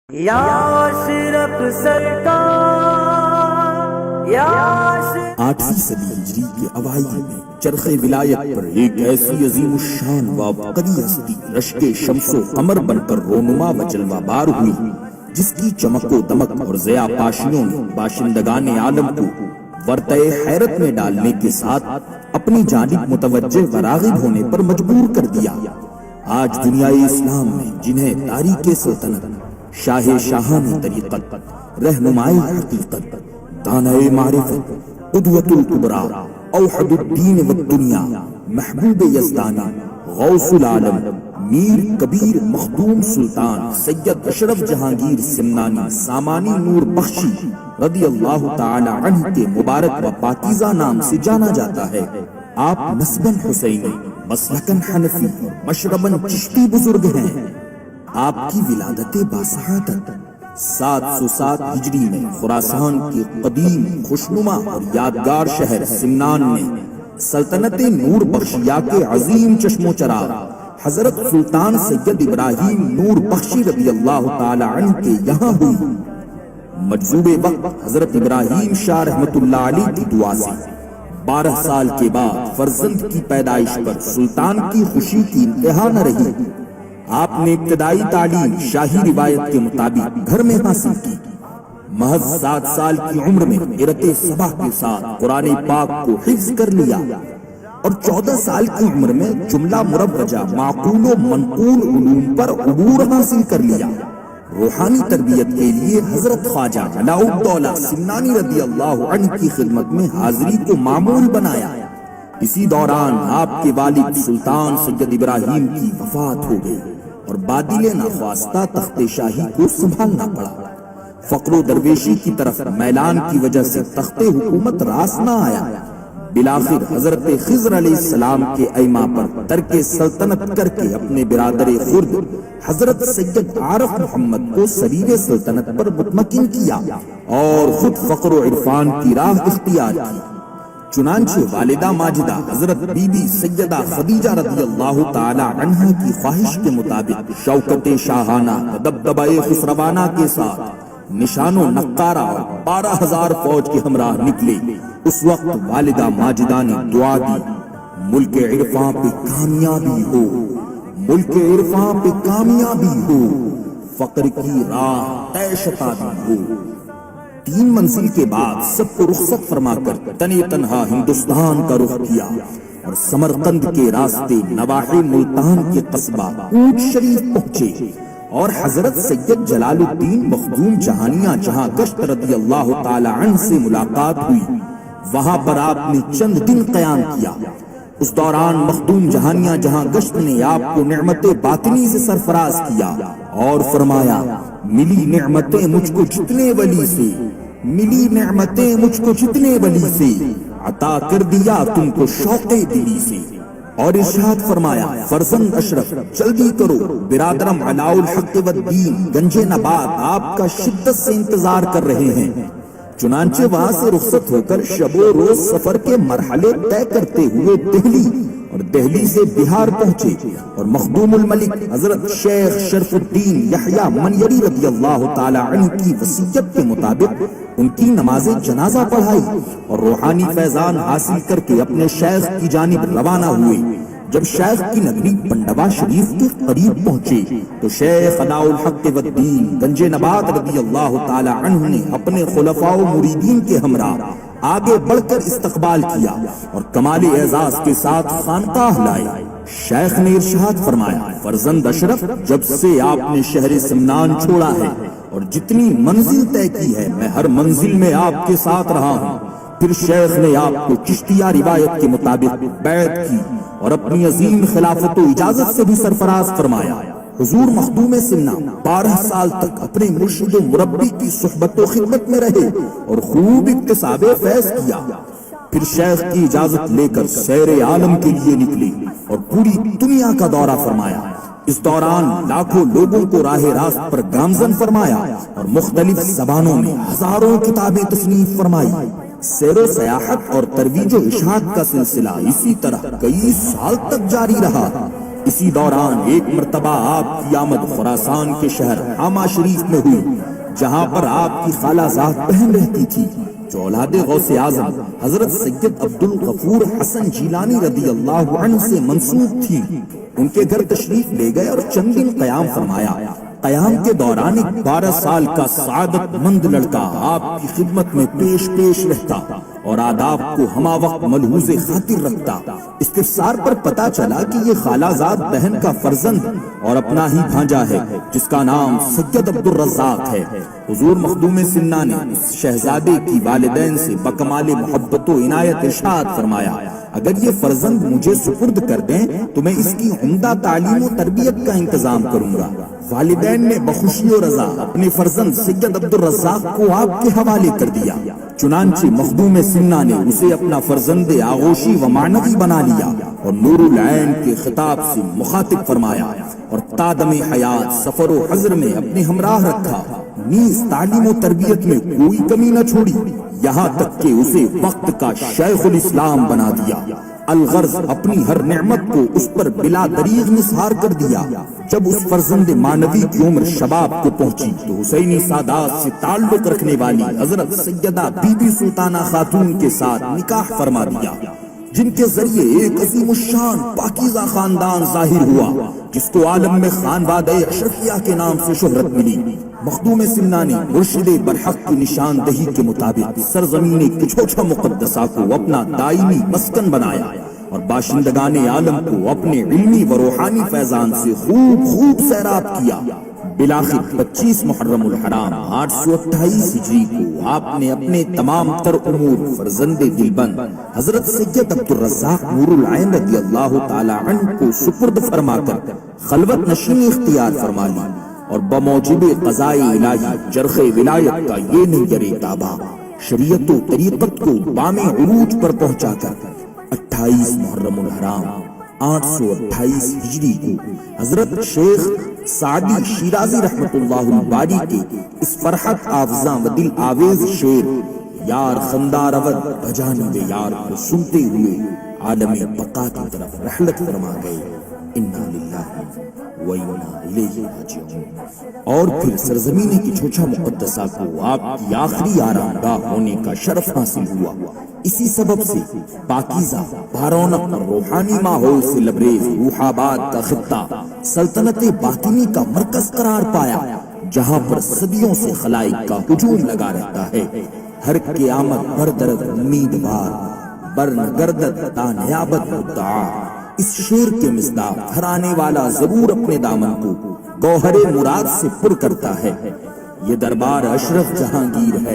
یا اشرف سرکار یا آٹھویں صدی ہجری کے اوائل میں چرخ ولایت پر ایک ایسی عظیم الشان و قوی ہستی رشک شمس و قمر بن کر رونما و جلوہ بار ہوئی، جس کی چمک و دمک اور ضیاء پاشیوں نے باشندگان عالم کو ورطۂ حیرت میں ڈالنے کے ساتھ اپنی جانب متوجہ و راغب ہونے پر مجبور کر دیا۔ آج دنیائے اسلام میں جنہیں تاریخ سلطنت، شاہ شاہان طریقت، رہنمائی حقیقت، دانۂ معرفت، قدوۃ الکبریٰ، اوحد الدین والدنیا، محبوب یزدانی، غوث العالم، میر کبیر مخدوم سلطان سید اشرف جہانگیر سمنانی سامانی نور بخشی رضی اللہ تعالی عنہ کے مبارک و پاکیزہ نام سے جانا جاتا ہے۔ آپ نسباً حسینی، مسلکاً حنفی، مشرباً چشتی بزرگ ہیں۔ آپ کی ولادت باسعادت 707 ہجری میں خراسان کے قدیم خوشنما اور یادگار شہر سمنان میں سلطنت نور بخشیہ کے عظیم چشم و چراغ حضرت سلطان سید ابراہیم نور بخشی رضی اللہ تعالی عنہ کے یہاں ہوئی۔ مجذوب وقت حضرت ابراہیم شاہ رحمت اللہ علیہ کی دعا سے 12 سال کے بعد فرزند کی پیدائش پر سلطان کی خوشی کی انتہا نہ رہی۔ آپ نے ابتدائی تعلیم شاہی روایت کے مطابق گھر میں حاصل کی۔ محض 7 سال کی عمر میں قرأت سبع کے ساتھ قرآن پاک کو حفظ کر لیا اور 14 سال کی عمر میں جملہ مروجہ معقول و منقول علوم پر عبور حاصل کر لیا۔ روحانی تربیت کے لیے حضرت خواجہ علاء الدولہ سمنانی رضی اللہ عنہ کی خدمت میں حاضری کو معمول بنایا۔ اسی دوران آپ کے والد سلطان سید ابراہیم کی وفات ہو گئی اور بادل ناخواستہ تخت شاہی کو سنبھالنا پڑا۔ فقر و درویشی کی طرف میلان کی وجہ سے تخت حکومت راس نہ آیا۔ بالآخر حضرت خضر علیہ السلام کے ایما پر ترک سلطنت کر کے اپنے برادر خرد حضرت سید عارف محمد کو سریر سلطنت پر مطمئن کیا اور خود فقر و عرفان کی راہ اختیار کی۔ چنانچہ والدہ ماجدہ حضرت بی بی سیدہ خدیجہ رضی اللہ تعالی عنہ کی خواہش کے مطابق شوکت شاہانہ دبدبہ خسروانہ کے ساتھ نشان و نقارہ اور 12,000 فوج کے ہمراہ نکلے۔ اس وقت والدہ ماجدہ نے دعا دی، ملک عرفاں پہ کامیابی ہو، ملک عرفاں پہ کامیابی ہو، فقر کی راہ طے شتابی ہو۔ 3 منزل کے بعد سب کو رخصت فرما کر تنے تنہا ہندوستان کا رخ کیا اور سمرقند کے راستے نواحی ملتان کے قصبہ کوٹ شریف پہنچے اور حضرت سید جلال الدین مخدوم جہانیہ جہاں گشت رضی اللہ تعالی عنہ سے ملاقات ہوئی۔ وہاں پر آپ نے چند دن قیام کیا۔ اس دوران مخدوم جہانیہ جہاں گشت نے آپ کو نعمت باطنی سے سرفراز کیا اور فرمایا، ملی نعمتیں مجھ کو جتنے ولی سے، ملی نعمتیں مجھ کو جتنے ولی سے، عطا کر دیا تم کو شوق دلی سے۔ اور ارشاد فرمایا، فرزند اشرف جلدی کرو، برادرم علاء الحق والدین گنج نبات آپ کا شدت سے انتظار کر رہے ہیں۔ چنانچہ وہاں سے رخصت ہو کر شب و روز سفر کے مرحلے طے کرتے ہوئے دہلی اور دہلی سے بہار پہنچے اور مخدوم الملک حضرت شیخ شرف الدین یحییٰ منیری رضی اللہ تعالی عنہ کی وصیت کے مطابق ان کی نماز جنازہ پڑھائی اور روحانی فیضان حاصل کر کے اپنے شیخ کی جانب روانہ ہوئے۔ جب شیخ کی نگری پنڈوا شریف کے قریب پہنچے تو شیخ علاء الحق والدین گنج نبات رضی اللہ تعالی عنہ نے اپنے خلفاء و مریدین کے ہمراہ آگے بڑھ کر استقبال کیا اور کمال اعزاز کے ساتھ خانقاہ لائے۔ شیخ نے ارشاد فرمایا، فرزند اشرف جب سے آپ نے شہر سمنان چھوڑا ہے اور جتنی منزل طے کی ہے میں ہر منزل میں آپ کے ساتھ رہا ہوں۔ پھر شیخ نے آپ کو چشتیہ روایت کے مطابق بیعت کی اور اپنی عظیم خلافت و اجازت سے بھی سرفراز فرمایا۔ حضور مخدوم سمنا 12 سال تک اپنے مرشد و مربی کی صحبت و خدمت میں رہے اور خوب اکتساب فیض کیا۔ پھر شیخ کی اجازت لے کر سیر عالم کے لیے نکلے اور پوری دنیا کا دورہ فرمایا۔ اس دوران لاکھوں لوگوں کو راہ راست پر گامزن فرمایا اور مختلف زبانوں میں ہزاروں کتابیں تصنیف فرمائی۔ سیر و سیاحت اور ترویج و اشاعت کا سلسلہ اسی طرح کئی سال تک جاری رہا۔ اسی دوران ایک مرتبہ آپ کی آمد خراسان کے شہر حما شریف میں ہوئی، جہاں پر آپ کی خالہ زاد بہن رہتی تھی، جو اولاد غوث اعظم حضرت سید عبد الغفور حسن جیلانی رضی اللہ عنہ سے منسوب تھی۔ ان کے گھر تشریف لے گئے اور چند دن قیام فرمایا۔ قیام کے دوران ایک 12 سال کا سعادت مند لڑکا آپ کی خدمت میں پیش رہتا اور آداب کو ہما وقت ملحوظ خاطر رکھتا۔ استفسار پر پتا چلا کہ یہ خالہ زاد بہن کا فرزند اور اپنا ہی بھانجا ہے، جس کا نام سید عبد الرزاق ہے۔ حضور مخدوم سنہ نے اس شہزادے کی والدین سے بکمال محبت و عنایت ارشاد فرمایا، اگر یہ فرزند مجھے سپرد کر دیں تو میں اس کی عمدہ تعلیم و تربیت کا انتظام کروں گا۔ والدین نے بخوشی و رضا اپنے فرزند سید عبد الرزاق کو آپ کے حوالے کر دیا۔ چنانچہ مخدوم سنہ نے اسے اپنا فرزند آغوشی و معنوی بنا لیا اور نور العین کے خطاب سے مخاطب فرمایا اور تادم حیات سفر و حضر میں اپنے ہمراہ رکھا، نیز تعلیم و تربیت میں کوئی کمی نہ چھوڑی، یہاں تک کہ اسے وقت کا شیخ الاسلام بنا دیا۔ الغرض اپنی ہر نعمت کو اس پر بلا دریغ نثار کر دیا۔ جب اس فرزند مانوی کی عمر شباب کو پہنچی تو حسینی سادات سے تعلق رکھنے والی حضرت سیدہ بی بی سلطانہ خاتون کے ساتھ نکاح فرما دیا، جن کے ذریعے ایک عظیم الشان پاکیزہ خاندان ظاہر ہوا، جس کو عالم میں خانوادہ اشرفیہ کے نام سے شہرت ملی۔ مخدوم سنہ نے مرشد برحق کی نشاندہی کے مطابق سرزمین کچھوچا مقدسہ کو اپنا دائمی مسکن بنایا اور باشندگان عالم کو اپنے علمی و روحانی فیضان سے خوب سیراب کیا۔ بلاخر 25 محرم الحرام 828 ہجری کو آپ نے اپنے تمام تر امور فرزند دلبند حضرت سید عبد الرزاق نور العین رضی اللہ تعالی عنہ کو سپرد فرما کر خلوت نشینی اختیار فرما لی اور بموجب قضاء الہی جرخ ولایت کا یہ نیر تابہ شریعت و طریقت کو بام عروج پر پہنچا کر 28 محرم الحرام 828 ہجری کو حضرت شیخ سعدی شیرازی رحمت اللہ الباری کے اس فرحت آفزاں و دل آویز شعر یار خندار اود بجانب یار کو سنتے ہوئے عالم بقا کی طرف رحلت فرما گئے۔ انا للہ و انا الیہ راجعون۔ اور پھر سرزمین کی چھوچا مقدسہ کو آپ کی آخری آرام گاہ ہونے کا شرف حاصل ہوا۔ اسی سبب سے پاکیزہ بارونق اور روحانی ماحول سے لبریز روح آباد کا خطہ سلطنت باطنی کا مرکز قرار پایا، جہاں پر صدیوں سے خلائق کا ہجوم لگا رہتا ہے۔ ہر قیامت بردرد امیدوار برنگردد تا نیابت مدعا۔ اس شعر کے مصداق ہر آنے والا ضرور اپنے دامن کو گوہر مراد سے پر کرتا ہے۔ یہ دربار اشرف جہانگیر ہے،